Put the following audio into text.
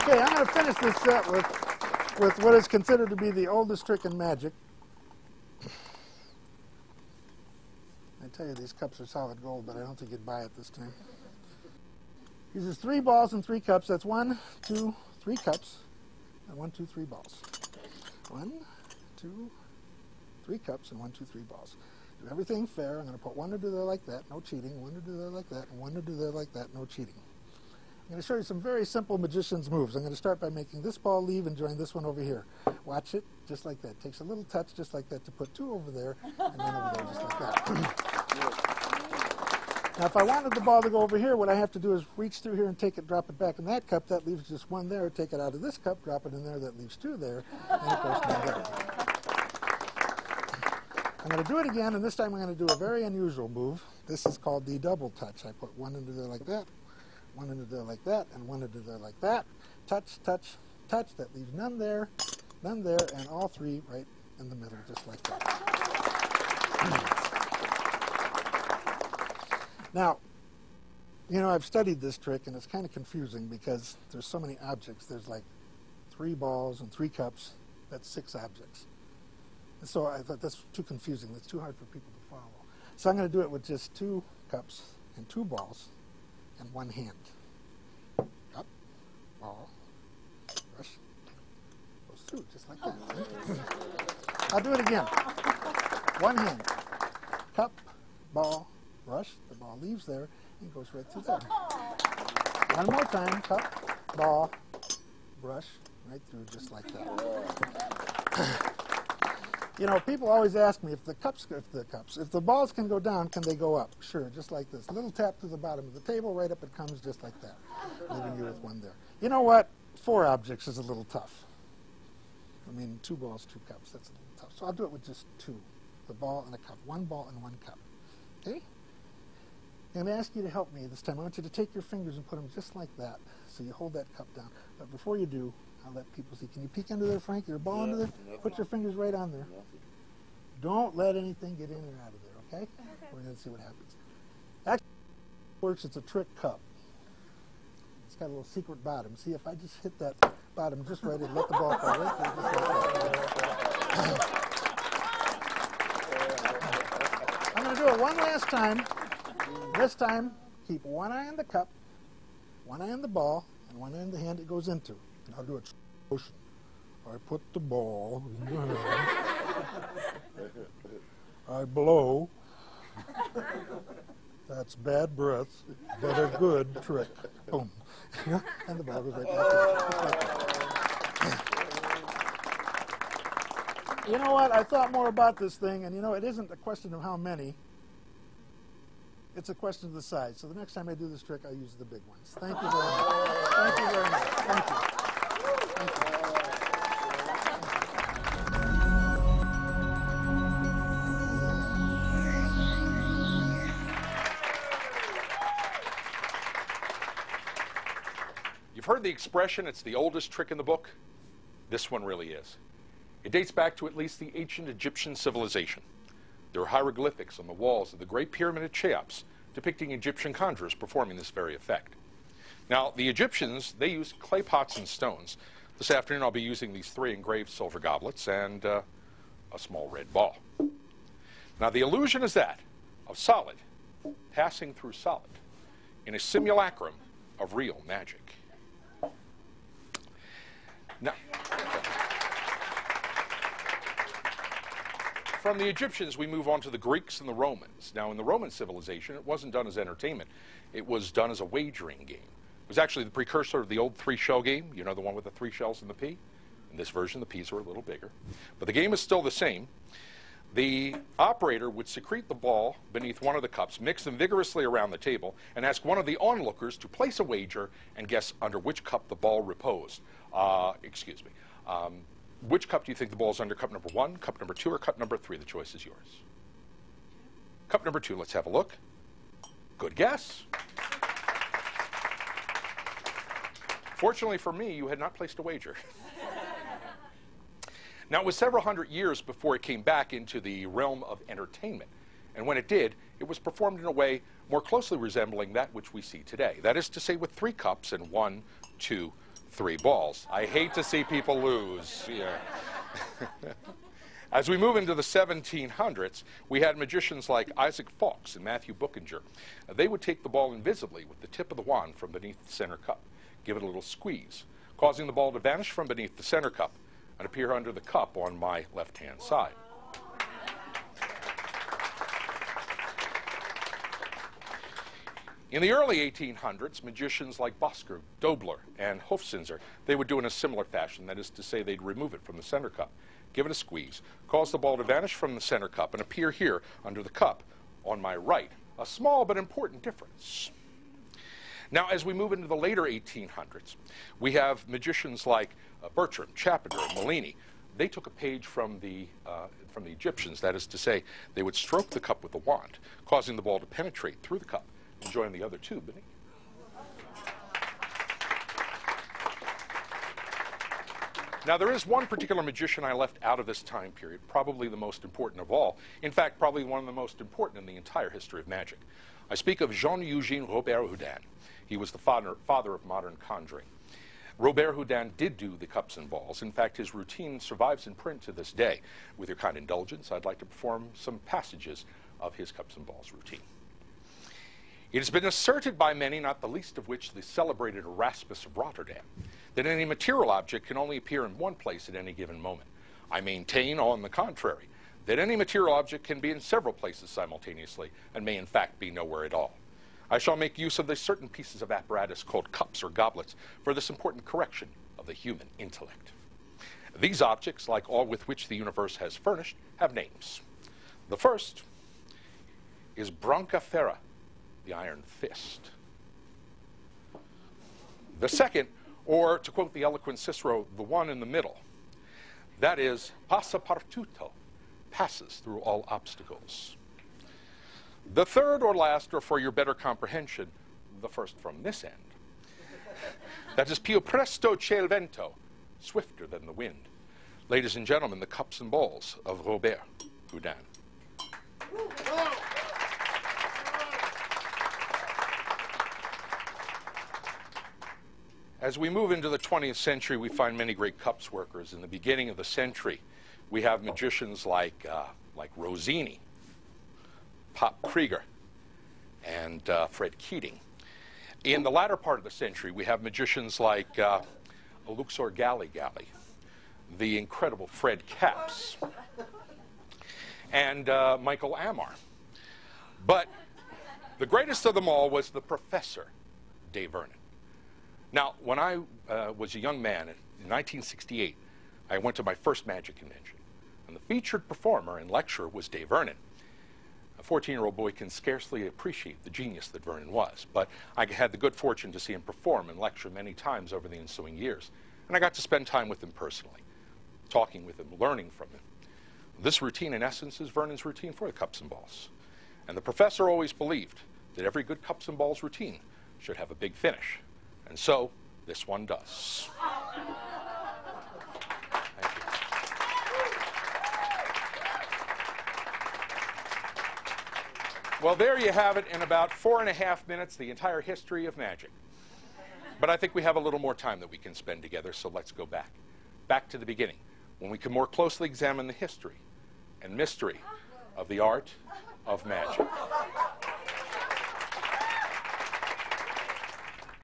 Okay, I'm going to finish this set with what is considered to be the oldest trick in magic. I tell you, these cups are solid gold, but I don't think you'd buy it this time. Uses 3 balls and 3 cups. That's 1, 2, 3 cups, and 1, 2, 3 balls. 1, 2, 3 cups, and 1, 2, 3 balls. Do everything fair. I'm going to put 1 under there like that, no cheating. 1 under there like that, and 1 under there like that, no cheating. I'm going to show you some very simple magician's moves. I'm going to start by making this ball leave and join this one over here. Watch it, just like that. It takes a little touch, just like that, to put 2 over there, and then over there, just like that. Now, if I wanted the ball to go over here, what I have to do is reach through here and take it, drop it back in that cup. That leaves just 1 there. Take it out of this cup, drop it in there. That leaves 2 there, and of course, 1 there. I'm going to do it again, and this time I'm going to do a very unusual move. This is called the double touch. I put 1 under there like that, 1 under there like that, and 1 under there like that. Touch, touch, touch. That leaves none there, and all 3 right in the middle, just like that. Now, you know, I've studied this trick, and it's kind of confusing because there's so many objects. There's like 3 balls and 3 cups. That's 6 objects. And so I thought that's too confusing. That's too hard for people to follow. So I'm going to do it with just 2 cups and 2 balls and 1 hand. Cup, ball, brush, goes through just like that. I'll do it again. 1 hand. Cup, ball, brush. The ball leaves there and goes right through there. 1 more time. Cup, ball, brush, right through just like that. You know, people always ask me if the balls can go down, can they go up? Sure, just like this. A little tap to the bottom of the table, right up it comes just like that, leaving you with 1 there. You know what? 4 objects is a little tough. I mean, 2 balls, 2 cups, that's a little tough. So I'll do it with just 2, the ball and a cup. 1 ball and 1 cup. Okay? I'm going to ask you to help me this time. I want you to take your fingers and put them just like that. So you hold that cup down. But before you do, I'll let people see. Can you peek under there, Frank? Your ball under there? Put your fingers right on there. Don't let anything get in or out of there, okay? We're going to see what happens. Actually, it works. It's a trick cup. It's got a little secret bottom. See, if I just hit that bottom just right and let the ball fall right there, just like that. I'm going to do it one last time. This time, keep 1 eye on the cup, 1 eye on the ball, and 1 eye on the hand it goes into. And I'll do it slow motion. I put the ball in the hand. I blow. That's bad breath, but a good trick. Boom. And the ball goes right back in. You know what? I thought more about this thing, and you know, it isn't a question of how many. It's a question of the size. So the next time I do this trick, I'll use the big ones. Thank you very much. Thank you very much. Thank you. Thank you. You've heard the expression, it's the oldest trick in the book. This one really is. It dates back to at least the ancient Egyptian civilization. There are hieroglyphics on the walls of the Great Pyramid at Cheops depicting Egyptian conjurers performing this very effect. Now, the Egyptians, they used clay pots and stones. This afternoon, I'll be using these 3 engraved silver goblets and a small red ball. Now, the illusion is that of solid passing through solid in a simulacrum of real magic. Now, from the Egyptians, we move on to the Greeks and the Romans. Now, in the Roman civilization, it wasn't done as entertainment. It was done as a wagering game. It was actually the precursor of the old 3-shell game, you know, the one with the 3 shells and the pea. In this version, the peas are a little bigger. But the game is still the same. The operator would secrete the ball beneath one of the cups, mix them vigorously around the table, and ask one of the onlookers to place a wager and guess under which cup the ball reposed. Which cup do you think the ball is under? Cup number 1, cup number 2, or cup number 3? The choice is yours. Cup number 2, let's have a look. Good guess. Fortunately for me, you had not placed a wager. Now, it was several hundred years before it came back into the realm of entertainment. And when it did, it was performed in a way more closely resembling that which we see today. That is to say, with 3 cups and 1, 2, 3 balls. I hate to see people lose. Yeah. As we move into the 1700s, we had magicians like Isaac Fawkes and Matthew Bookinger. They would take the ball invisibly with the tip of the wand from beneath the center cup, give it a little squeeze, causing the ball to vanish from beneath the center cup and appear under the cup on my left-hand side. In the early 1800s, magicians like Bosker, Dobler, and Hofzinser, they would do in a similar fashion. That is to say, they'd remove it from the center cup, give it a squeeze, cause the ball to vanish from the center cup and appear here under the cup on my right. A small but important difference. Now, as we move into the later 1800s, we have magicians like Bertram, Chapiter, and Mellini. They took a page from the Egyptians. That is to say, they would stroke the cup with a wand, causing the ball to penetrate through the cup and join the other two beneath. Now, there is one particular magician I left out of this time period, probably the most important of all. In fact, probably one of the most important in the entire history of magic. I speak of Jean-Eugène Robert Houdin. He was the father of modern conjuring. Robert Houdin did do the cups and balls. In fact, his routine survives in print to this day. With your kind indulgence, I'd like to perform some passages of his cups and balls routine. It has been asserted by many, not the least of which the celebrated Erasmus of Rotterdam, that any material object can only appear in one place at any given moment. I maintain, on the contrary, that any material object can be in several places simultaneously and may in fact be nowhere at all. I shall make use of the certain pieces of apparatus called cups or goblets for this important correction of the human intellect. These objects, like all with which the universe has furnished, have names. The first is Branca Ferra, the iron fist. The second, or to quote the eloquent Cicero, the one in the middle, that is Passapartutto, passes through all obstacles. The third or last, or for your better comprehension, the first from this end, that is Più presto che il vento, swifter than the wind. Ladies and gentlemen, the cups and balls of Robert Houdin. As we move into the 20th century, we find many great cups workers. In the beginning of the century, we have magicians like Rossini, Pop Krieger, and Fred Keating. In the latter part of the century, we have magicians like Luxor Galli, the incredible Fred Capps, and Michael Amar. But the greatest of them all was the Professor de Vernon. Now, when I was a young man in 1968, I went to my first magic convention, and the featured performer and lecturer was de Vernon. A 14-year-old boy can scarcely appreciate the genius that Vernon was, but I had the good fortune to see him perform and lecture many times over the ensuing years, and I got to spend time with him personally, talking with him, learning from him. This routine, in essence, is Vernon's routine for the cups and balls. And the professor always believed that every good cups and balls routine should have a big finish. And so, this one does. Thank you. Well, there you have it, in about 4.5 minutes, the entire history of magic. But I think we have a little more time that we can spend together, so let's go back. Back to the beginning, when we can more closely examine the history and mystery of the art of magic.